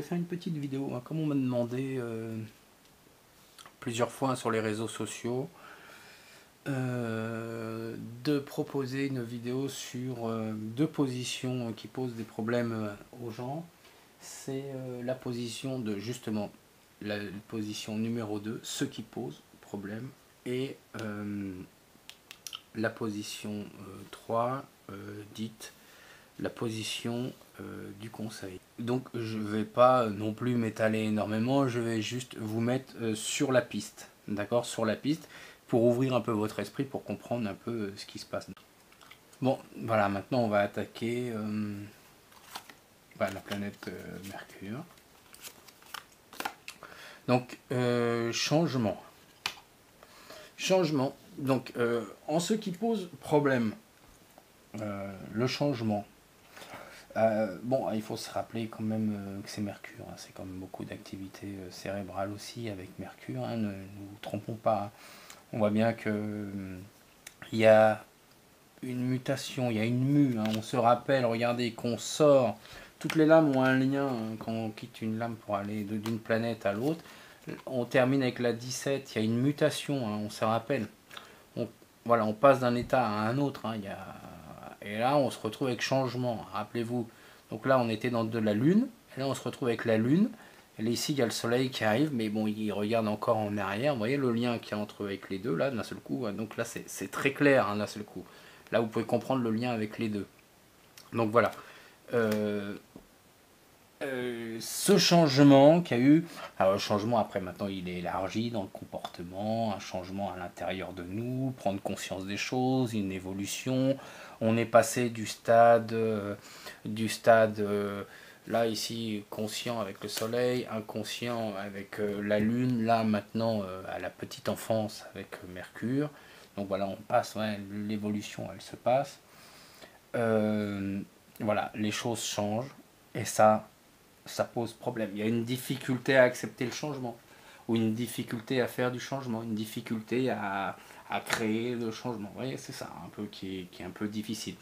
vais faire une petite vidéo, hein, comme on m'a demandé plusieurs fois sur les réseaux sociaux, de proposer une vidéo sur deux positions qui posent des problèmes aux gens. C'est la position de, justement, la position numéro 2, ce qui pose problème, et la position 3, dite la position du conseil. Donc je ne vais pas non plus m'étaler énormément, je vais juste vous mettre sur la piste, d'accord, sur la piste, pour ouvrir un peu votre esprit, pour comprendre un peu ce qui se passe. Bon, voilà, maintenant on va attaquer la planète Mercure. Donc, changement. Changement. Donc, en ce qui pose problème, le changement. Bon, il faut se rappeler quand même que c'est Mercure, hein, c'est quand même beaucoup d'activité cérébrale aussi avec Mercure, hein, ne nous trompons pas. On voit bien que il y a une mutation, il y a une mue, hein, on se rappelle, regardez, qu'on sort, toutes les lames ont un lien, hein, quand on quitte une lame pour aller d'une planète à l'autre. On termine avec la 17, il y a une mutation, hein, on se rappelle. Voilà, on passe d'un état à un autre, hein, et là on se retrouve avec changement, rappelez-vous. Donc là on était dans de la Lune, et là on se retrouve avec la Lune. Et là, ici il y a le Soleil qui arrive, mais bon, il regarde encore en arrière. Vous voyez le lien qu'il y a entre avec les deux, là, d'un seul coup. Donc là c'est très clair, hein, d'un seul coup. Là vous pouvez comprendre le lien avec les deux. Donc voilà. Ce changement qu'il y a eu, alors le changement après maintenant il est élargi dans le comportement, un changement à l'intérieur de nous, prendre conscience des choses, une évolution. On est passé du stade, là ici conscient avec le soleil, inconscient avec la lune, là maintenant à la petite enfance avec Mercure. Donc voilà, on passe, ouais, l'évolution elle se passe. Voilà, les choses changent et ça pose problème. Il y a une difficulté à accepter le changement, ou une difficulté à faire du changement, une difficulté à créer le changement. Vous voyez, c'est ça un peu qui est un peu difficile.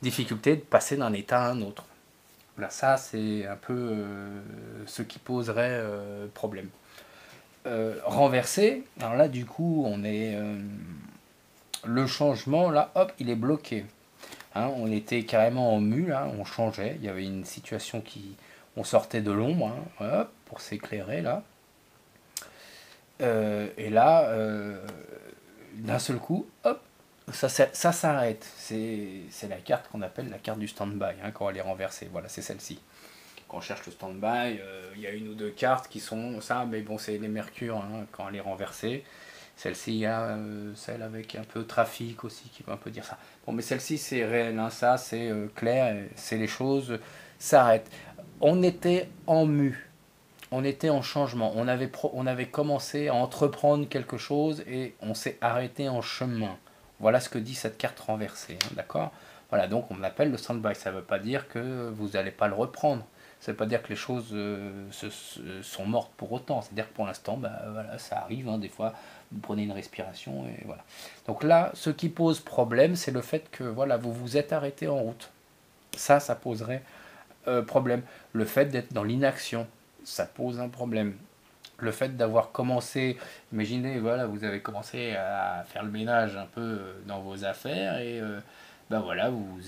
Difficulté de passer d'un état à un autre. Là, ça, c'est un peu ce qui poserait problème. Renversé, alors là, du coup, on est... le changement, là, hop, il est bloqué. Hein, on était carrément en mue, là, on changeait. Il y avait une situation qui... On sortait de l'ombre, hein, hop, pour s'éclairer, là. Et là, d'un seul coup, hop, ça s'arrête. C'est la carte qu'on appelle la carte du stand-by, hein, quand elle est renversée. Voilà, c'est celle-ci. Quand on cherche le stand-by, il y a une ou deux cartes qui sont ça, mais bon, c'est les mercures, hein, quand elle est renversée. Celle-ci, il y a celle avec un peu de trafic aussi, qui peut un peu dire ça. Bon, mais celle-ci, c'est réel, hein, ça, c'est clair, c'est les choses s'arrêtent. On était en mue, on était en changement, on avait commencé à entreprendre quelque chose et on s'est arrêté en chemin. Voilà ce que dit cette carte renversée, hein, d'accord? Voilà, donc on l'appelle le stand-by. Ça ne veut pas dire que vous n'allez pas le reprendre. Ça ne veut pas dire que les choses sont mortes pour autant. C'est-à-dire que pour l'instant, bah, voilà, ça arrive, hein, des fois, vous prenez une respiration et voilà. Donc là, ce qui pose problème, c'est le fait que voilà, vous vous êtes arrêté en route. Ça poserait problème. Le fait d'être dans l'inaction, ça pose un problème. Le fait d'avoir commencé, imaginez, voilà, vous avez commencé à faire le ménage un peu dans vos affaires et ben voilà, vous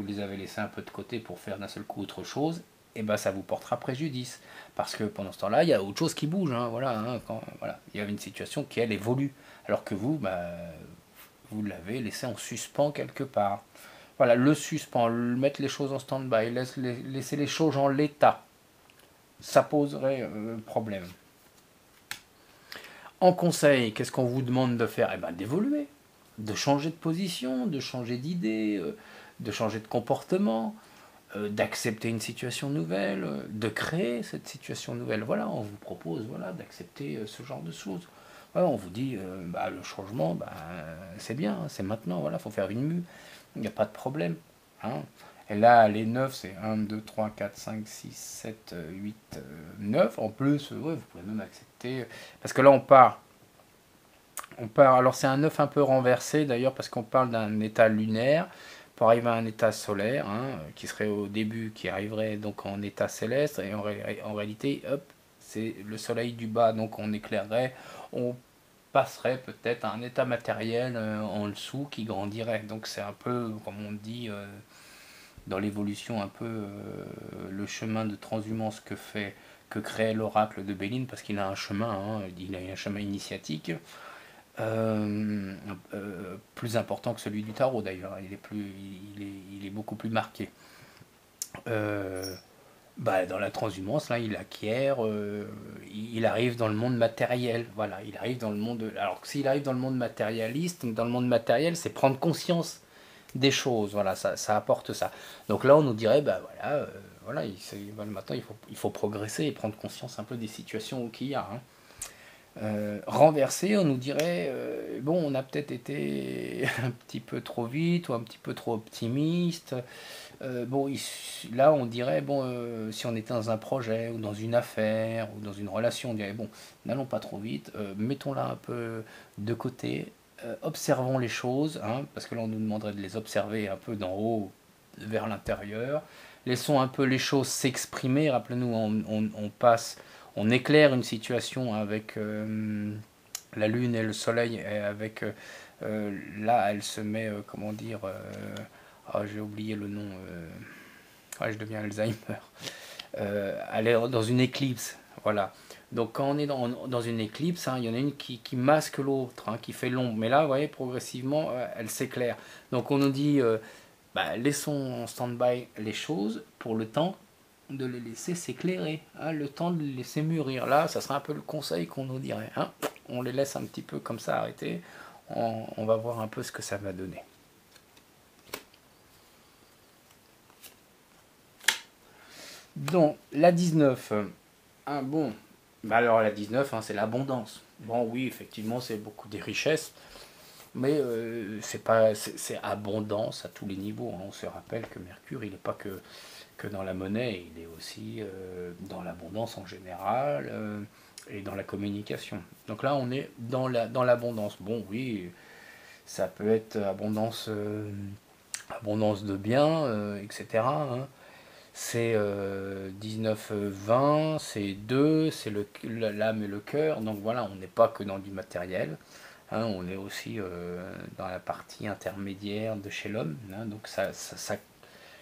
les avez laissés un peu de côté pour faire d'un seul coup autre chose, et ben ça vous portera préjudice. Parce que pendant ce temps-là, il y a autre chose qui bouge, hein, voilà, hein, voilà, il y a une situation qui, elle, évolue. Alors que vous, bah, vous l'avez laissé en suspens quelque part. Voilà, le suspens, mettre les choses en stand-by, laisser les choses en l'état, ça poserait problème. En conseil, qu'est-ce qu'on vous demande de faire? Eh ben, d'évoluer, de changer de position, de changer d'idée, de changer de comportement, d'accepter une situation nouvelle, de créer cette situation nouvelle. Voilà, on vous propose voilà, d'accepter ce genre de choses. Voilà, on vous dit, bah, le changement, bah, c'est bien, hein, c'est maintenant, voilà, faut faire une mue, il n'y a pas de problème. Hein. Et là, les 9, c'est 1, 2, 3, 4, 5, 6, 7, 8, 9. En plus, ouais, vous pouvez même accepter. Parce que là, on part. Alors, c'est un 9 un peu renversé, d'ailleurs, parce qu'on parle d'un état lunaire. pour arriver à un état solaire, qui serait au début, qui arriverait donc en état céleste, et en réalité, hop, c'est le soleil du bas, donc on éclairerait, on passerait peut-être à un état matériel en dessous qui grandirait. Donc c'est un peu, comme on dit dans l'évolution, un peu le chemin de transhumance que crée l'oracle de Béline, parce qu'il a un chemin, il a un chemin initiatique. Plus important que celui du tarot d'ailleurs, il est beaucoup plus marqué. Dans la transhumance, là, il acquiert, il arrive dans le monde matériel. Voilà, il arrive dans le monde. Alors que s'il arrive dans le monde matérialiste, dans le monde matériel, c'est prendre conscience des choses. Voilà, ça apporte ça. Donc là, on nous dirait, voilà, maintenant il faut progresser et prendre conscience un peu des situations qu'il y a. Renversé, on nous dirait, bon, on a peut-être été un petit peu trop vite ou un petit peu trop optimiste. Là, on dirait, bon, si on était dans un projet ou dans une affaire ou dans une relation, on dirait, bon, n'allons pas trop vite, mettons-la un peu de côté, observons les choses, parce que là, on nous demanderait de les observer un peu d'en haut vers l'intérieur. Laissons un peu les choses s'exprimer. Rappelez-nous, on éclaire une situation avec la lune et le soleil, et avec là, elle se met, comment dire, j'ai oublié le nom, je deviens Alzheimer. Elle est dans une éclipse, voilà. Donc quand on est dans une éclipse, il y en a une qui masque l'autre, qui fait l'ombre. Mais là, vous voyez, progressivement, elle s'éclaire. Donc on nous dit, laissons en stand-by les choses pour le temps de les laisser s'éclairer, le temps de les laisser mûrir. Là, ça serait un peu le conseil qu'on nous dirait. On les laisse un petit peu comme ça arrêter. On va voir un peu ce que ça va donner. Donc, la 19. Alors la 19, c'est l'abondance. Bon, oui, effectivement, c'est beaucoup des richesses, mais c'est abondance à tous les niveaux. On se rappelle que Mercure, il n'est pas que dans la monnaie, il est aussi dans l'abondance en général et dans la communication. Donc là, on est dans l'abondance. Bon, oui, ça peut être abondance de biens, etc. C'est 19-20, c'est 2, c'est l'âme et le cœur. Donc voilà, on n'est pas que dans du matériel. On est aussi dans la partie intermédiaire de chez l'homme. Donc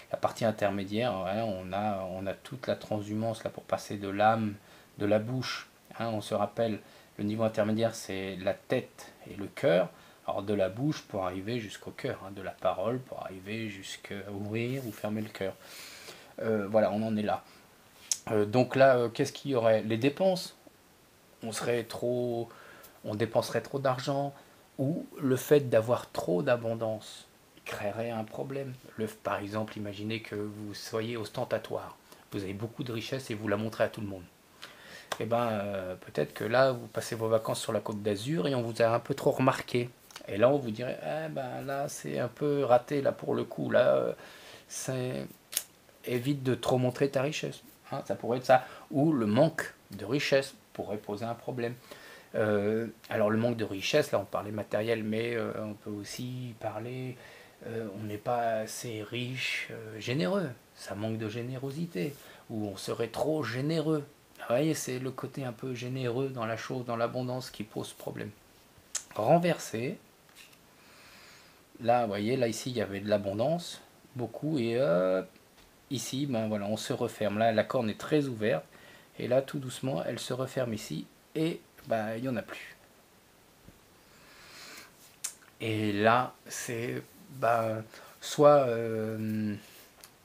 la partie intermédiaire, on a toute la transhumance là pour passer de l'âme, de la bouche. On se rappelle, le niveau intermédiaire, c'est la tête et le cœur. Alors de la bouche pour arriver jusqu'au cœur, de la parole pour arriver jusqu'à ouvrir ou fermer le cœur. Voilà, on en est là. Donc là, qu'est-ce qu'il y aurait? Les dépenses. On dépenserait trop d'argent, ou le fait d'avoir trop d'abondance créerait un problème. Par exemple, imaginez que vous soyez ostentatoire. Vous avez beaucoup de richesse et vous la montrez à tout le monde. Et peut-être que là, vous passez vos vacances sur la Côte d'Azur et on vous a un peu trop remarqué. Et là, on vous dirait, là, c'est un peu raté, là, pour le coup. Là, évite de trop montrer ta richesse. Ça pourrait être ça. Ou le manque de richesse pourrait poser un problème. Alors le manque de richesse, là on parlait matériel, mais on peut aussi parler, on n'est pas assez riche, généreux. Ça manque de générosité. Ou on serait trop généreux. Vous voyez, c'est le côté un peu généreux dans la chose, dans l'abondance qui pose problème. Renversé. Là, vous voyez, là ici il y avait de l'abondance, beaucoup, et ici, voilà, on se referme. Là, la corne est très ouverte. Et là, tout doucement, elle se referme ici. Et il n'y en a plus. Et là, c'est soit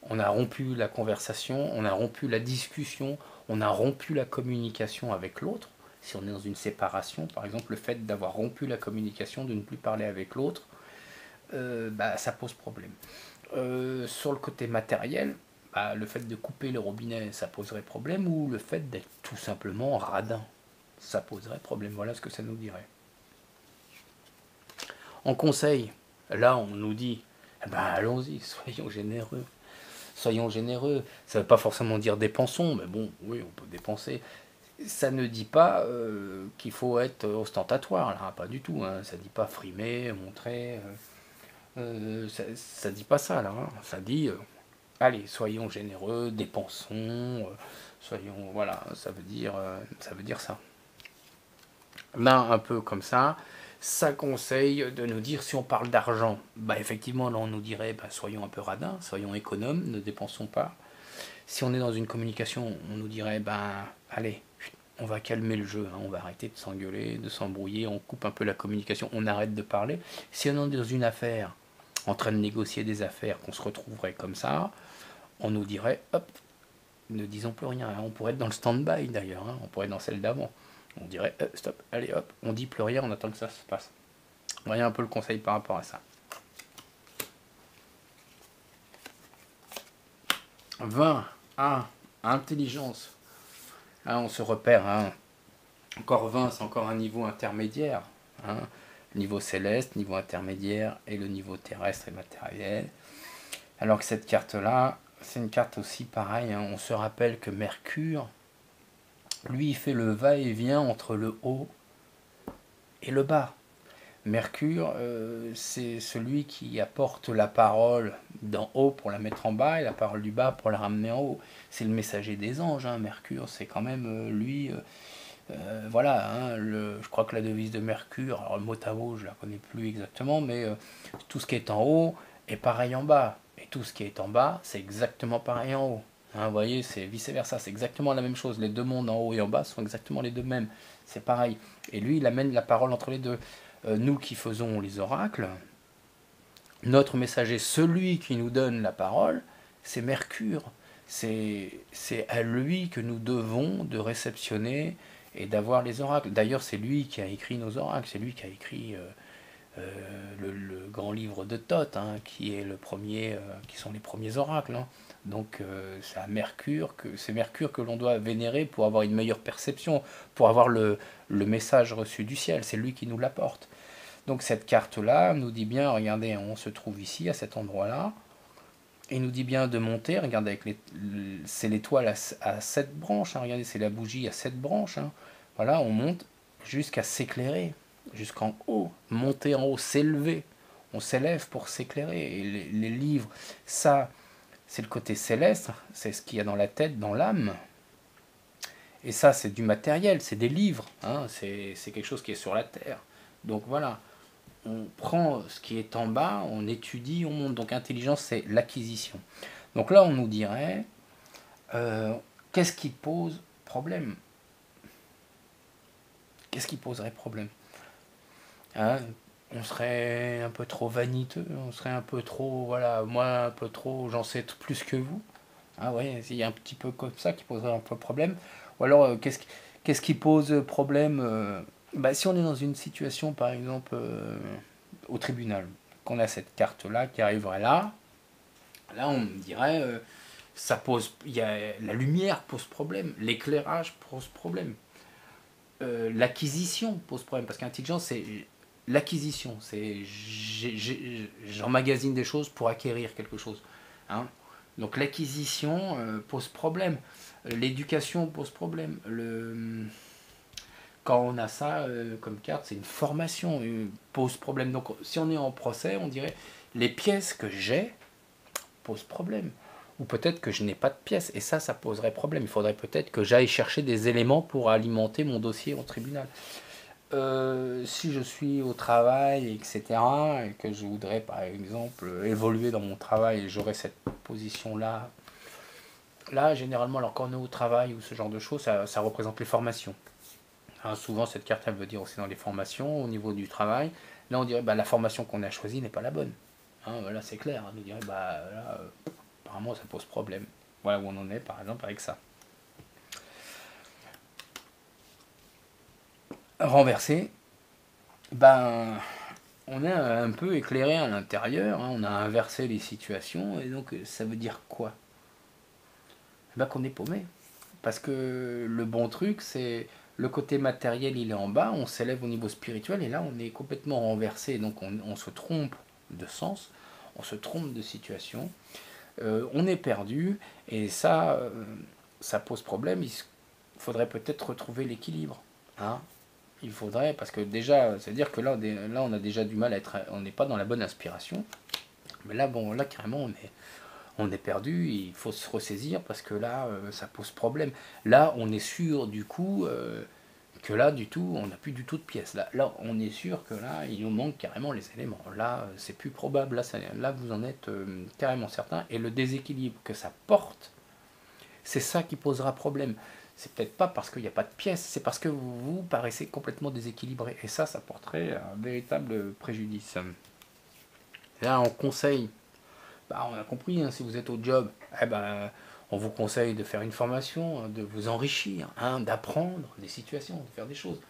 on a rompu la conversation, on a rompu la discussion, on a rompu la communication avec l'autre. Si on est dans une séparation, par exemple, le fait d'avoir rompu la communication, de ne plus parler avec l'autre, ça pose problème. Sur le côté matériel, le fait de couper le robinet, ça poserait problème, ou le fait d'être tout simplement radin, ça poserait problème. Voilà ce que ça nous dirait. En conseil, là on nous dit, allons-y, soyons généreux. Soyons généreux. Ça ne veut pas forcément dire dépensons, mais bon, oui, on peut dépenser. Ça ne dit pas qu'il faut être ostentatoire, là, pas du tout. Ça ne dit pas frimer, montrer. Ça dit pas ça, là. Hein. Ça dit, allez, soyons généreux, dépensons, soyons... Voilà, ça veut dire ça. Ben, un peu comme ça conseille de nous dire, si on parle d'argent, bah effectivement, là, on nous dirait, bah, soyons un peu radins, soyons économes, ne dépensons pas. Si on est dans une communication, on nous dirait, ben, allez, on va calmer le jeu, hein, on va arrêter de s'engueuler, de s'embrouiller, on coupe un peu la communication, on arrête de parler. Si on est dans une affaire, en train de négocier des affaires, qu'on se retrouverait comme ça, on nous dirait, hop, ne disons plus rien. Hein. On pourrait être dans le stand-by d'ailleurs, hein, on pourrait être dans celle d'avant. On dirait, stop, allez hop, on dit plus rien, on attend que ça se passe. Voyez un peu le conseil par rapport à ça. 20. Intelligence. Hein, on se repère. Hein. Encore 20, c'est encore un niveau intermédiaire. Hein. Niveau céleste, niveau intermédiaire et le niveau terrestre et matériel. Alors que cette carte-là, c'est une carte aussi pareille. Hein. On se rappelle que Mercure, lui, il fait le va-et-vient entre le haut et le bas. Mercure, c'est celui qui apporte la parole d'en haut pour la mettre en bas et la parole du bas pour la ramener en haut. C'est le messager des anges, hein, Mercure, c'est quand même lui. Voilà, hein, je crois que la devise de Mercure, alors le mot à mot, je la connais plus exactement, mais tout ce qui est en haut est pareil en bas. Et tout ce qui est en bas, c'est exactement pareil en haut. Hein, vous voyez, c'est vice-versa, c'est exactement la même chose. Les deux mondes en haut et en bas sont exactement les deux mêmes. C'est pareil. Et lui, il amène la parole entre les deux. Nous qui faisons les oracles, notre messager, celui qui nous donne la parole, c'est Mercure. C'est à lui que nous devons de réceptionner et d'avoir les oracles. D'ailleurs, c'est lui qui a écrit nos oracles, c'est lui qui a écrit le grand livre de Thoth, hein, qui est le premier, qui sont les premiers oracles. Hein. Donc c'est à Mercure que l'on doit vénérer pour avoir une meilleure perception, pour avoir le message reçu du ciel. C'est lui qui nous l'apporte. Donc cette carte-là nous dit bien, regardez, on se trouve ici, à cet endroit-là, et nous dit bien de monter, regardez, c'est l'étoile à 7 branches, hein, regardez, c'est la bougie à 7 branches. Hein. Voilà, on monte jusqu'à s'éclairer, jusqu'en haut, monter en haut, s'élever. On s'élève pour s'éclairer. Et les livres, ça, c'est le côté céleste, c'est ce qu'il y a dans la tête, dans l'âme. Et ça, c'est du matériel, c'est des livres, hein, c'est quelque chose qui est sur la terre. Donc voilà, on prend ce qui est en bas, on étudie, on monte. Donc intelligence, c'est l'acquisition. Donc là, on nous dirait, qu'est-ce qui pose problème? Qu'est-ce qui poserait problème? Hein, on serait un peu trop vaniteux, on serait un peu trop, voilà, moi un peu trop, j'en sais plus que vous. Ah ouais, il y a un petit peu comme ça qui poserait un peu problème. Ou alors, qu'est-ce qui pose problème bah, si on est dans une situation, par exemple, au tribunal, qu'on a cette carte-là qui arriverait là on me dirait, ça pose, la lumière pose problème, l'éclairage pose problème, l'acquisition pose problème, parce qu'intelligence, c'est l'acquisition, c'est j'emmagasine des choses pour acquérir quelque chose. Hein. Donc l'acquisition pose problème, l'éducation pose problème, quand on a ça comme carte, c'est une formation, pose problème. Donc si on est en procès, on dirait les pièces que j'ai posent problème. Ou peut-être que je n'ai pas de pièces, et ça poserait problème. Il faudrait peut-être que j'aille chercher des éléments pour alimenter mon dossier au tribunal. Si je suis au travail, etc., et que je voudrais, par exemple, évoluer dans mon travail, et j'aurais cette position-là, là, généralement, alors quand on est au travail ou ce genre de choses, ça représente les formations. Hein, souvent, cette carte, elle veut dire aussi dans les formations, au niveau du travail. Là, on dirait, bah, la formation qu'on a choisie n'est pas la bonne. Hein, voilà, c'est clair. Hein, on dirait, bah, là, apparemment, ça pose problème. Voilà où on en est, par exemple, avec ça. Renversé, ben, on est un peu éclairé à l'intérieur, hein, on a inversé les situations, et donc ça veut dire quoi? Ben, qu'on est paumé. Parce que le bon truc, c'est le côté matériel, il est en bas, on s'élève au niveau spirituel, et là, on est complètement renversé, donc on se trompe de sens, on se trompe de situation, on est perdu, et ça pose problème, il faudrait peut-être retrouver l'équilibre. Hein. Il faudrait, parce que déjà, c'est-à-dire que là, là, on a déjà du mal à être, on n'est pas dans la bonne inspiration. Mais là, bon, là, carrément, on est perdu, il faut se ressaisir parce que là, ça pose problème. Là, on est sûr, du coup, que là, du tout, on n'a plus du tout de pièces. Là, on est sûr que là, il nous manque carrément les éléments. Là, c'est plus probable. Là, vous en êtes carrément certain. Et le déséquilibre que ça porte, c'est ça qui posera problème. C'est peut-être pas parce qu'il n'y a pas de pièces, c'est parce que vous paraissez complètement déséquilibré. Et ça porterait un véritable préjudice. Là, on conseille, bah, on a compris, hein, si vous êtes au job, eh ben, on vous conseille de faire une formation, hein, de vous enrichir, hein, d'apprendre des situations, de faire des choses.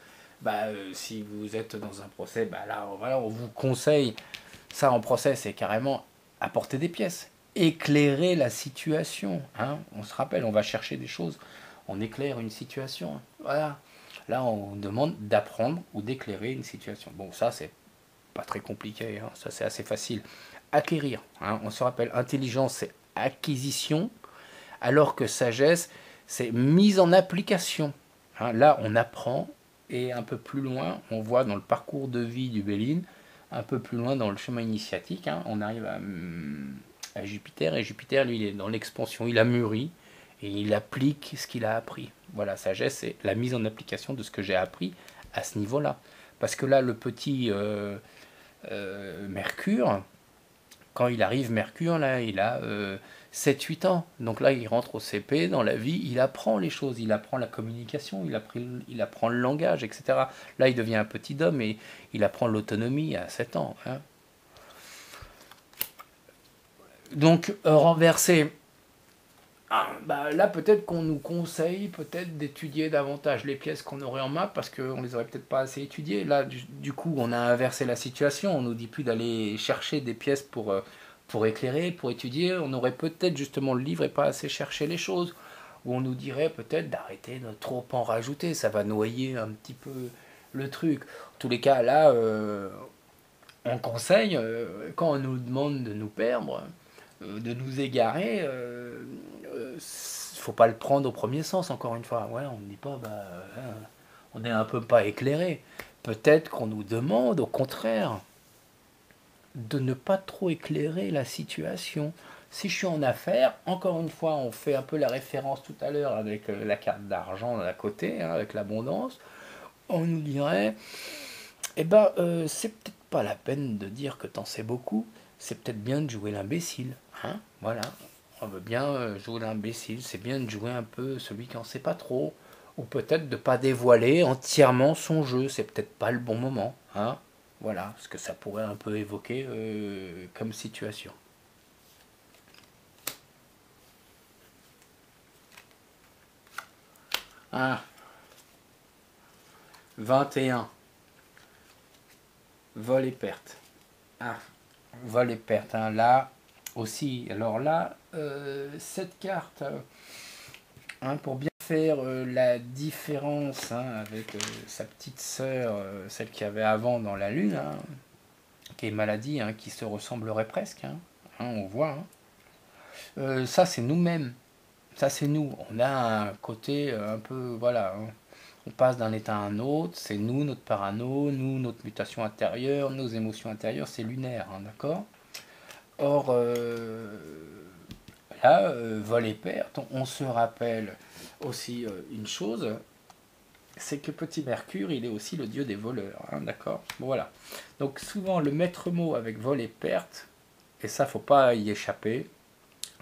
Bah, si vous êtes dans un procès, bah, là, voilà, on vous conseille, ça en procès, c'est carrément apporter des pièces, éclairer la situation. Hein. On se rappelle, on va chercher des choses, on éclaire une situation. Hein. Voilà. Là, on demande d'apprendre ou d'éclairer une situation. Bon, ça, c'est pas très compliqué, hein. Ça, c'est assez facile. Acquérir, hein. On se rappelle, intelligence, c'est acquisition, alors que sagesse, c'est mise en application. Hein. Là, on apprend, et un peu plus loin, on voit dans le parcours de vie du Béline, un peu plus loin dans le chemin initiatique, hein, on arrive à Jupiter, et Jupiter, lui, il est dans l'expansion, il a mûri, et il applique ce qu'il a appris. Voilà, sagesse, c'est la mise en application de ce que j'ai appris à ce niveau-là. Parce que là, le petit Mercure, quand il arrive, Mercure, là, il a 7-8 ans. Donc là, il rentre au CP, dans la vie, il apprend les choses, il apprend la communication, il apprend le langage, etc. Là, il devient un petit homme et il apprend l'autonomie à 7 ans. Hein. Donc, renverser. Ah, bah là, peut-être qu'on nous conseille peut-être d'étudier davantage les pièces qu'on aurait en main parce qu'on les aurait peut-être pas assez étudiées. Là, du coup, on a inversé la situation. On nous dit plus d'aller chercher des pièces pour éclairer, pour étudier. On aurait peut-être justement le livre et pas assez cherché les choses. Ou on nous dirait peut-être d'arrêter de trop en rajouter. Ça va noyer un petit peu le truc. En tous les cas, là, on conseille, quand on nous demande de nous perdre, de nous égarer, faut pas le prendre au premier sens, encore une fois. Ouais, on ne dit pas, bah, on est un peu pas éclairé. Peut-être qu'on nous demande, au contraire, de ne pas trop éclairer la situation. Si je suis en affaires, encore une fois, on fait un peu la référence tout à l'heure avec la carte d'argent à côté, hein, avec l'abondance, on nous dirait, eh ben, c'est peut-être pas la peine de dire que t'en sais beaucoup, c'est peut-être bien de jouer l'imbécile. Hein, voilà, on veut bien jouer l'imbécile, c'est bien de jouer un peu celui qui en sait pas trop, ou peut-être de pas dévoiler entièrement son jeu, c'est peut-être pas le bon moment. Hein, voilà, ce que ça pourrait un peu évoquer comme situation. Ah, 21. Vol et perte. Ah, vol et perte. Hein. Là aussi, alors là, cette carte, hein, pour bien faire la différence hein, avec sa petite sœur, celle qu'il y avait avant dans la Lune, hein, qui est maladie, hein, qui se ressemblerait presque, hein, hein, on voit. Hein. Ça, c'est nous-mêmes. Ça, c'est nous. On a un côté un peu, voilà, hein. On passe d'un état à un autre, c'est nous, notre parano, nous, notre mutation intérieure, nos émotions intérieures, c'est lunaire, hein, d'accord. Or, là, vol et perte, on se rappelle aussi une chose, c'est que petit Mercure, il est aussi le dieu des voleurs, hein, d'accord. Bon, voilà. Donc souvent, le maître mot avec vol et perte, et ça, faut pas y échapper,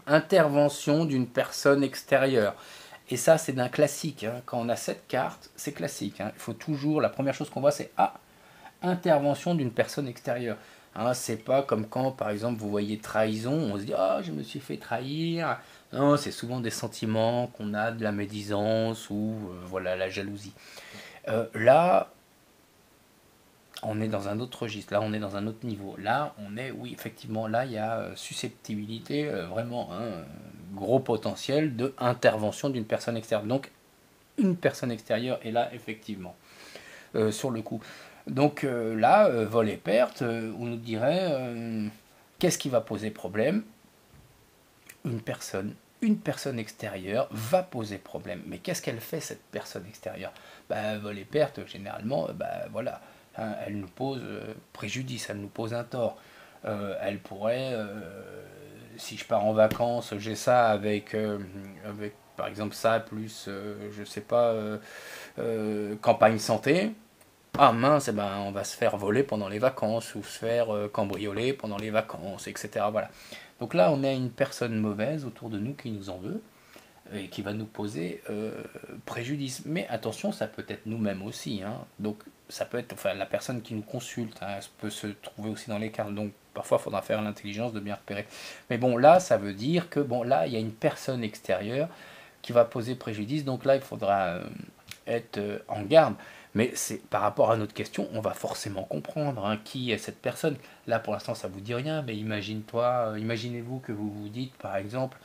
intervention d'une personne extérieure. Et ça, c'est d'un classique. Hein. Quand on a cette carte, c'est classique. Hein. Il faut toujours, la première chose qu'on voit, c'est intervention d'une personne extérieure. Hein, c'est pas comme quand, par exemple, vous voyez trahison, on se dit ah, je me suis fait trahir. Non, c'est souvent des sentiments qu'on a, de la médisance ou voilà la jalousie. Là, on est dans un autre registre. Là, on est dans un autre niveau. Là, on est, oui, effectivement, là, il y a susceptibilité, vraiment un gros potentiel de intervention d'une personne extérieure. Donc, une personne extérieure est là, effectivement, sur le coup. Donc là, vol et perte, on nous dirait qu'est-ce qui va poser problème? Une personne une personne extérieure va poser problème. Mais qu'est-ce qu'elle fait, cette personne extérieure? Vol et perte, généralement, voilà, hein, elle nous pose préjudice, elle nous pose un tort. Elle pourrait, si je pars en vacances, j'ai ça avec par exemple ça, plus, je sais pas, campagne santé. Ah mince, eh ben, on va se faire voler pendant les vacances ou se faire cambrioler pendant les vacances, etc. Voilà. Donc là, on a une personne mauvaise autour de nous qui nous en veut et qui va nous poser préjudice. Mais attention, ça peut être nous-mêmes aussi, hein. Donc ça peut être, enfin, la personne qui nous consulte, hein, elle peut se trouver aussi dans les cartes. Donc parfois, il faudra faire l'intelligence de bien repérer. Mais bon, là, ça veut dire que bon, là, il y a une personne extérieure qui va poser préjudice. Donc là, il faudra être en garde. Mais c'est par rapport à notre question, on va forcément comprendre, hein, qui est cette personne. Là, pour l'instant, ça vous dit rien, mais imagine-toi, imaginez-vous que vous vous dites, par exemple,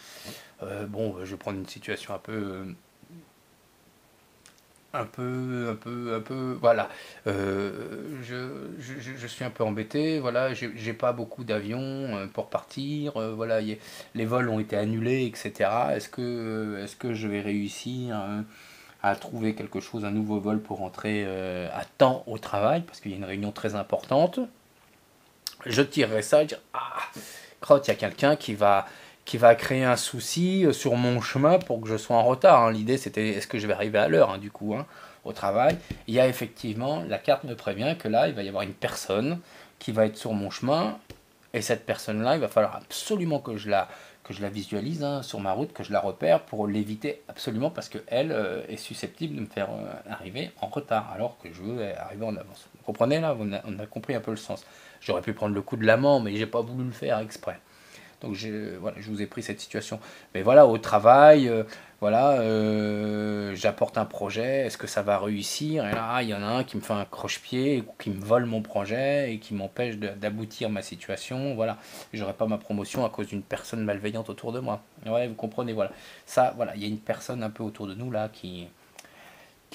bon, je vais prendre une situation voilà. Je suis un peu embêté, voilà, j'ai pas beaucoup d'avions pour partir, voilà, les vols ont été annulés, etc. Est-ce que je vais réussir à trouver quelque chose, un nouveau vol pour rentrer à temps au travail, parce qu'il y a une réunion très importante? Je tirerai ça et dire, ah, crotte, il y a quelqu'un qui va créer un souci sur mon chemin pour que je sois en retard, hein. L'idée, c'était, est-ce que je vais arriver à l'heure, hein, du coup, hein, au travail? Il y a effectivement, la carte me prévient que là, il va y avoir une personne qui va être sur mon chemin, et cette personne-là, il va falloir absolument que je la visualise, hein, sur ma route, que je la repère pour l'éviter absolument, parce qu'elle est susceptible de me faire arriver en retard, alors que je veux arriver en avance. Vous comprenez là? On a compris un peu le sens. J'aurais pu prendre le coup de l'amant, mais j'ai pas voulu le faire exprès. Donc voilà, je vous ai pris cette situation. Mais voilà, au travail, voilà, j'apporte un projet, est-ce que ça va réussir? Et là, il y en a un qui me fait un croche-pied, qui me vole mon projet et qui m'empêche d'aboutir ma situation. Voilà, j'aurai pas ma promotion à cause d'une personne malveillante autour de moi. Ouais, vous comprenez, voilà. Ça, voilà, il y a une personne un peu autour de nous là qui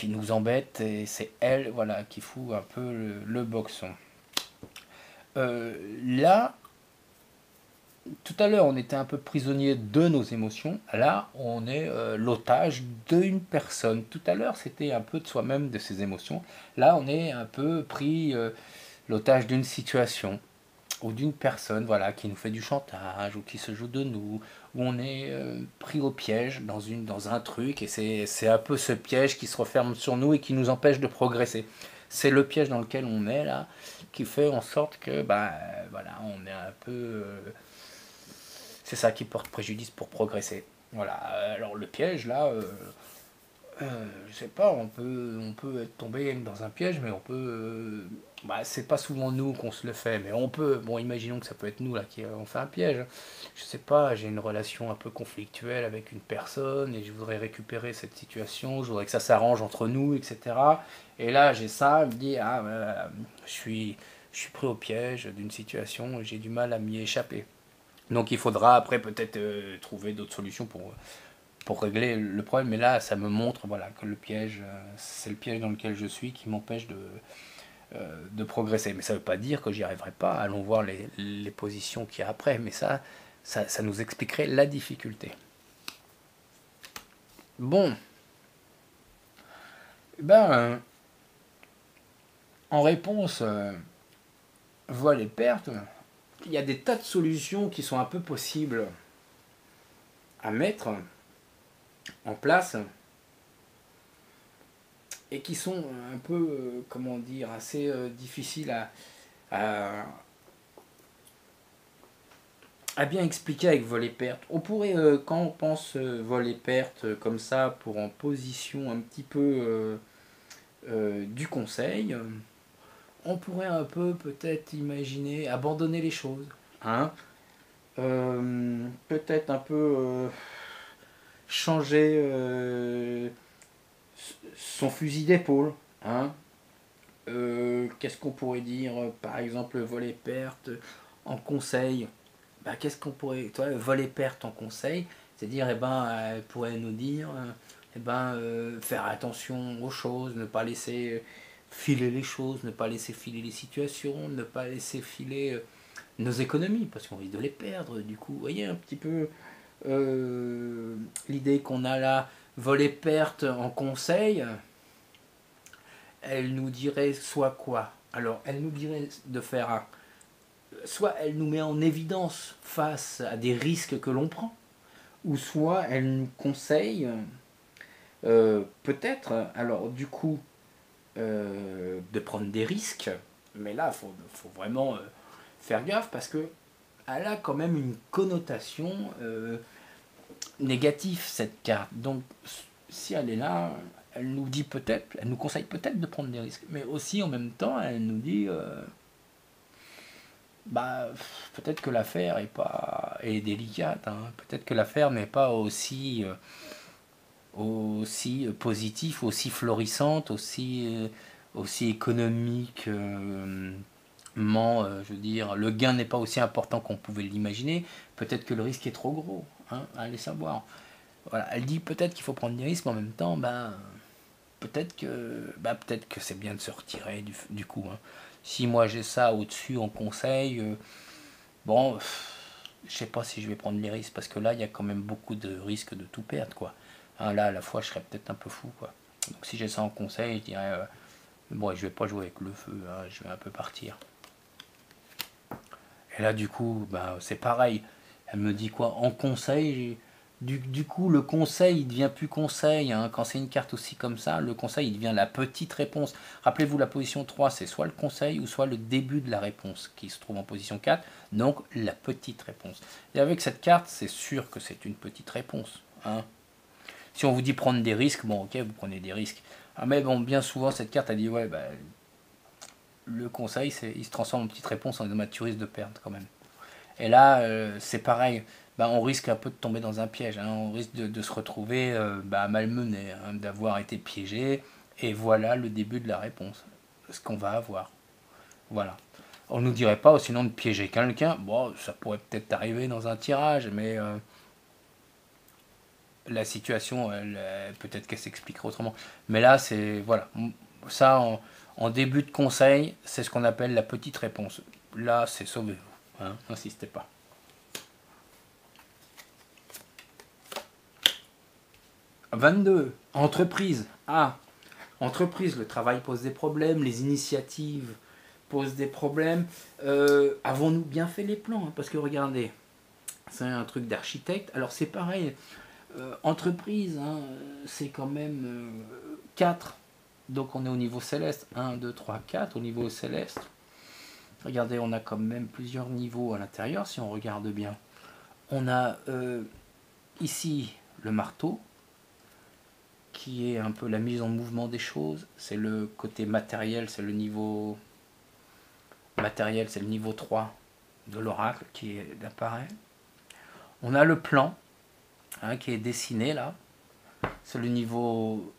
nous embête et c'est elle, voilà, qui fout un peu le boxon. Là, tout à l'heure, on était un peu prisonnier de nos émotions. Là, on est l'otage d'une personne. Tout à l'heure, c'était un peu de soi-même, de ses émotions. Là, on est un peu pris l'otage d'une situation ou d'une personne, voilà, qui nous fait du chantage ou qui se joue de nous, où on est pris au piège dans un truc et c'est un peu ce piège qui se referme sur nous et qui nous empêche de progresser. C'est le piège dans lequel on est là, qui fait en sorte que, voilà, on est un peu c'est ça qui porte préjudice pour progresser. Voilà, alors le piège là, je sais pas, on peut être tombé dans un piège, mais on peut. C'est pas souvent nous qu'on se le fait, mais on peut. Bon, imaginons que ça peut être nous là qui on fait un piège. Je sais pas, j'ai une relation un peu conflictuelle avec une personne et je voudrais récupérer cette situation, je voudrais que ça s'arrange entre nous, etc. Et là, j'ai ça, je me dis, ah, je suis pris au piège d'une situation et j'ai du mal à m'y échapper. Donc il faudra après peut-être trouver d'autres solutions pour régler le problème. Mais là, ça me montre voilà, que le piège, c'est le piège dans lequel je suis qui m'empêche de progresser. Mais ça ne veut pas dire que j'y arriverai pas. Allons voir les positions qu'il y a après. Mais ça nous expliquerait la difficulté. Bon, en réponse, voit les pertes, il y a des tas de solutions qui sont un peu possibles à mettre en place et qui sont un peu, comment dire, assez difficiles à, à bien expliquer avec vol et perte. On pourrait, quand on pense vol et perte comme ça, pour en position un petit peu du conseil, on pourrait un peu peut-être imaginer abandonner les choses. Hein. Peut-être un peu changer son fusil d'épaule. Hein. Qu'est-ce qu'on pourrait dire? Par exemple, voler perte en conseil. Qu'est-ce qu'on pourrait. Toi, voler perte en conseil, c'est-à-dire, elle pourrait nous dire faire attention aux choses, ne pas laisser filer les choses, ne pas laisser filer les situations, ne pas laisser filer nos économies, parce qu'on risque de les perdre. Du coup, vous voyez un petit peu l'idée qu'on a là, voler-perte en conseil, elle nous dirait soit quoi? Alors, elle nous dirait de faire un... Soit elle nous met en évidence face à des risques que l'on prend, ou soit elle nous conseille, peut-être, alors du coup, de prendre des risques, mais là, faut vraiment faire gaffe parce que elle a quand même une connotation négative, cette carte. Donc, si elle est là, elle nous dit peut-être, elle nous conseille peut-être de prendre des risques, mais aussi en même temps, elle nous dit, bah, peut-être que l'affaire est délicate, hein. Peut-être que l'affaire n'est pas aussi positive, aussi florissante, aussi économique. Je veux dire, le gain n'est pas aussi important qu'on pouvait l'imaginer. Peut-être que le risque est trop gros, hein, allez savoir. Voilà, elle dit peut-être qu'il faut prendre des risques, mais en même temps, peut-être que c'est bien de se retirer du coup, hein. Si moi j'ai ça au-dessus en conseil, bon, je sais pas si je vais prendre les risques parce que là, il y a quand même beaucoup de risques de tout perdre, quoi. Hein, là, à la fois, je serais peut-être un peu fou, quoi. Donc si j'ai ça en conseil, je dirais, bon, je vais pas jouer avec le feu, hein, je vais un peu partir. Et là, du coup, c'est pareil. Elle me dit quoi? En conseil, du coup, le conseil, il devient plus conseil, hein. Quand c'est une carte aussi comme ça, le conseil, il devient la petite réponse. Rappelez-vous, la position 3, c'est soit le conseil ou soit le début de la réponse qui se trouve en position 4, donc la petite réponse. Et avec cette carte, c'est sûr que c'est une petite réponse, hein. Si on vous dit prendre des risques, bon, ok, vous prenez des risques. Ah, mais bon, bien souvent, cette carte, elle dit, ouais, le conseil, il se transforme en petite réponse en disant, tu risques de perdre quand même. Et là, c'est pareil. On risque un peu de tomber dans un piège, hein. On risque de se retrouver malmené, hein, d'avoir été piégé. Et voilà le début de la réponse. Ce qu'on va avoir. Voilà. On ne nous dirait pas, sinon, de piéger quelqu'un. Bon, ça pourrait peut-être arriver dans un tirage, mais la situation, peut-être qu'elle s'expliquera autrement. Mais là, c'est... Voilà. Ça, en début de conseil, c'est ce qu'on appelle la petite réponse. Là, c'est sauvez-vous, hein, n'insistez pas. 22. Entreprise. Ah, entreprise, le travail pose des problèmes, les initiatives posent des problèmes. Avons-nous bien fait les plans, hein? Parce que regardez, c'est un truc d'architecte. Alors c'est pareil, entreprise, hein, c'est quand même 4. Donc on est au niveau céleste. 1, 2, 3, 4 au niveau céleste. Regardez, on a quand même plusieurs niveaux à l'intérieur si on regarde bien. On a ici le marteau, qui est un peu la mise en mouvement des choses. C'est le côté matériel, c'est le niveau matériel, c'est le niveau 3 de l'oracle qui apparaît. On a le plan, hein, qui est dessiné là. C'est le niveau,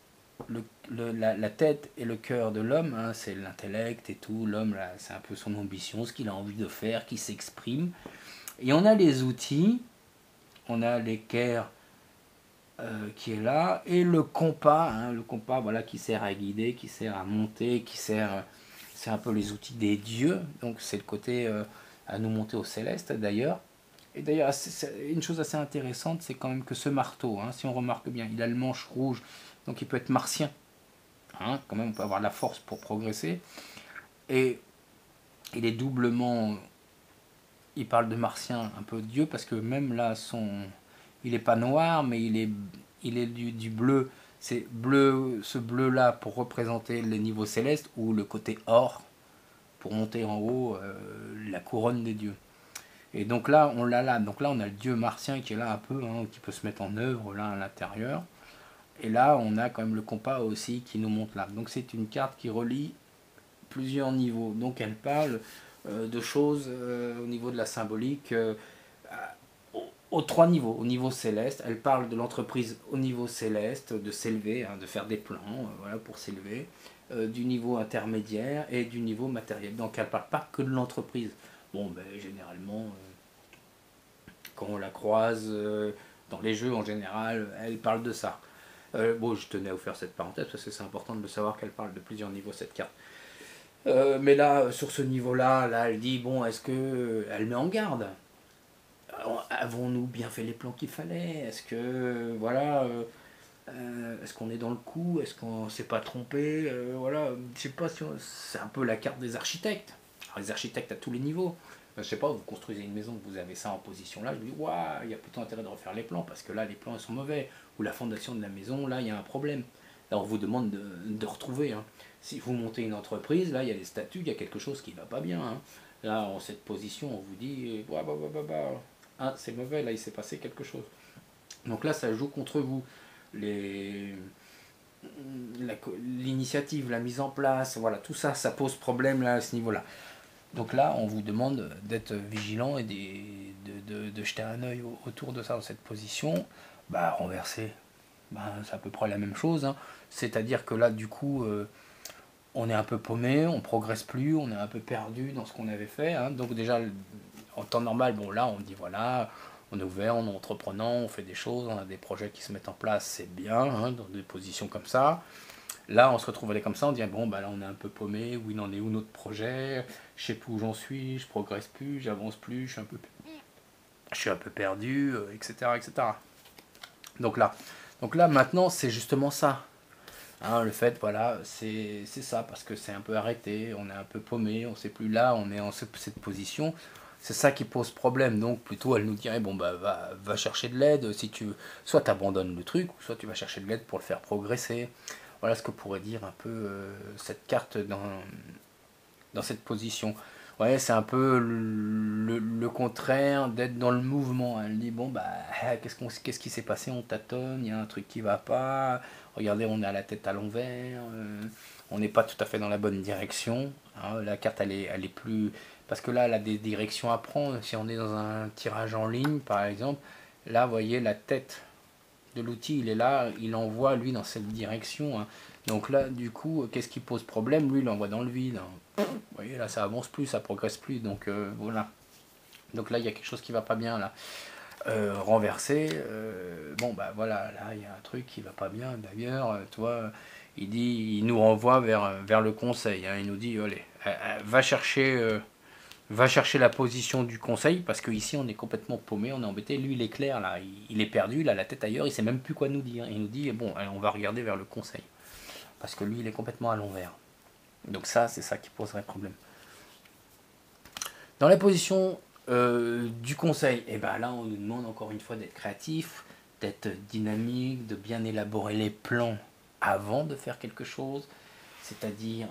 la tête et le cœur de l'homme, hein, c'est l'intellect et tout. L'homme, là, c'est un peu son ambition, ce qu'il a envie de faire, qui s'exprime. Et on a les outils, on a l'équerre qui est là, et le compas, hein, voilà, qui sert à guider, qui sert à monter, c'est un peu les outils des dieux, donc c'est le côté à nous monter au céleste d'ailleurs. Et d'ailleurs, une chose assez intéressante, c'est quand même que ce marteau, hein, si on remarque bien, il a le manche rouge, donc il peut être martien, hein, quand même on peut avoir la force pour progresser, et il est doublement, il parle de martien, un peu dieu, parce que même là, il n'est pas noir, mais il est du bleu. C'est bleu, ce bleu-là pour représenter les niveaux célestes, ou le côté or, pour monter en haut la couronne des dieux. Et donc là, on l'a là. Donc là, on a le dieu martien qui est là un peu, hein, qui peut se mettre en œuvre là à l'intérieur. Et là, on a quand même le compas aussi qui nous montre là. Donc c'est une carte qui relie plusieurs niveaux. Donc elle parle de choses au niveau de la symbolique aux 3 niveaux. Au niveau céleste, elle parle de l'entreprise au niveau céleste, de s'élever, hein, de faire des plans voilà, pour s'élever, du niveau intermédiaire et du niveau matériel. Donc elle ne parle pas que de l'entreprise. Bon, généralement, quand on la croise dans les jeux en général, elle parle de ça. Bon, je tenais à vous faire cette parenthèse parce que c'est important de le savoir qu'elle parle de plusieurs niveaux cette carte. Mais là, sur ce niveau-là, là, elle dit bon, est-ce que elle met en garde? avons-nous bien fait les plans qu'il fallait? Est-ce que, voilà, est-ce qu'on est dans le coup? Est-ce qu'on s'est pas trompé? Voilà, je sais pas si c'est un peu la carte des architectes. Alors, les architectes à tous les niveaux. Je sais pas, vous construisez une maison, vous avez ça en position là, je me dis, waouh, il y a plutôt intérêt de refaire les plans parce que là, les plans ils sont mauvais. Ou la fondation de la maison, là, il y a un problème. Là, on vous demande de retrouver. Hein. Si vous montez une entreprise, là, il y a des statuts, il y a quelque chose qui va pas bien. Hein. Là, en cette position, on vous dit, ah, c'est mauvais, là, il s'est passé quelque chose. Donc là, ça joue contre vous. Les, l'initiative, la mise en place, voilà, tout ça, ça pose problème là à ce niveau-là. Donc là, on vous demande d'être vigilant et de jeter un œil autour de ça, dans cette position. Bah, renverser, bah, c'est à peu près la même chose. Hein. C'est-à-dire que là, du coup, on est un peu paumé, on progresse plus, on est un peu perdu dans ce qu'on avait fait. Hein. Donc déjà, en temps normal, bon là, on dit voilà, on est ouvert, on est entreprenant, on fait des choses, on a des projets qui se mettent en place, c'est bien, hein, dans des positions comme ça. Là, on se retrouve comme ça, on dit bon, bah là, on est un peu paumé, où il en est où notre projet, je sais plus où j'en suis, je progresse plus, j'avance plus, je suis un peu perdu, etc., etc. Donc là, maintenant, c'est justement ça. Hein, le fait, voilà, c'est ça, parce que c'est un peu arrêté, on est un peu paumé, on sait plus là, on est en cette position. C'est ça qui pose problème. Donc plutôt, elle nous dirait, bon, bah, va chercher de l'aide. Si tu, soit tu abandonnes le truc, soit tu vas chercher de l'aide pour le faire progresser. Voilà ce que pourrait dire un peu cette carte dans cette position. Ouais, c'est un peu le contraire d'être dans le mouvement. Elle dit bon bah qu'est-ce qui s'est passé? On tâtonne, il y a un truc qui va pas. Regardez, on a la tête à l'envers. On n'est pas tout à fait dans la bonne direction. Hein, la carte elle est plus parce que là elle a des directions à prendre. Si on est dans un tirage en ligne par exemple, là vous voyez la tête de l'outil, il est là, il envoie lui dans cette direction. Hein. Donc là, du coup, qu'est-ce qui pose problème? Lui, il envoie dans le vide. Hein. Vous voyez, là, ça avance plus, ça progresse plus. Donc voilà. Donc là, il y a quelque chose qui va pas bien là. Renversé, bon bah voilà, là il y a un truc qui va pas bien. D'ailleurs, toi, il nous renvoie vers le conseil. Hein. Il nous dit, allez, va chercher la position du conseil parce qu'ici on est complètement paumé, on est embêté. Lui il est clair là, il est perdu, il a la tête ailleurs, il sait même plus quoi nous dire. Il nous dit bon, allez, on va regarder vers le conseil parce que lui il est complètement à l'envers. Donc ça, c'est ça qui poserait problème. Dans la position du conseil, et ben là on nous demande encore une fois d'être créatif, d'être dynamique, de bien élaborer les plans avant de faire quelque chose, c'est-à-dire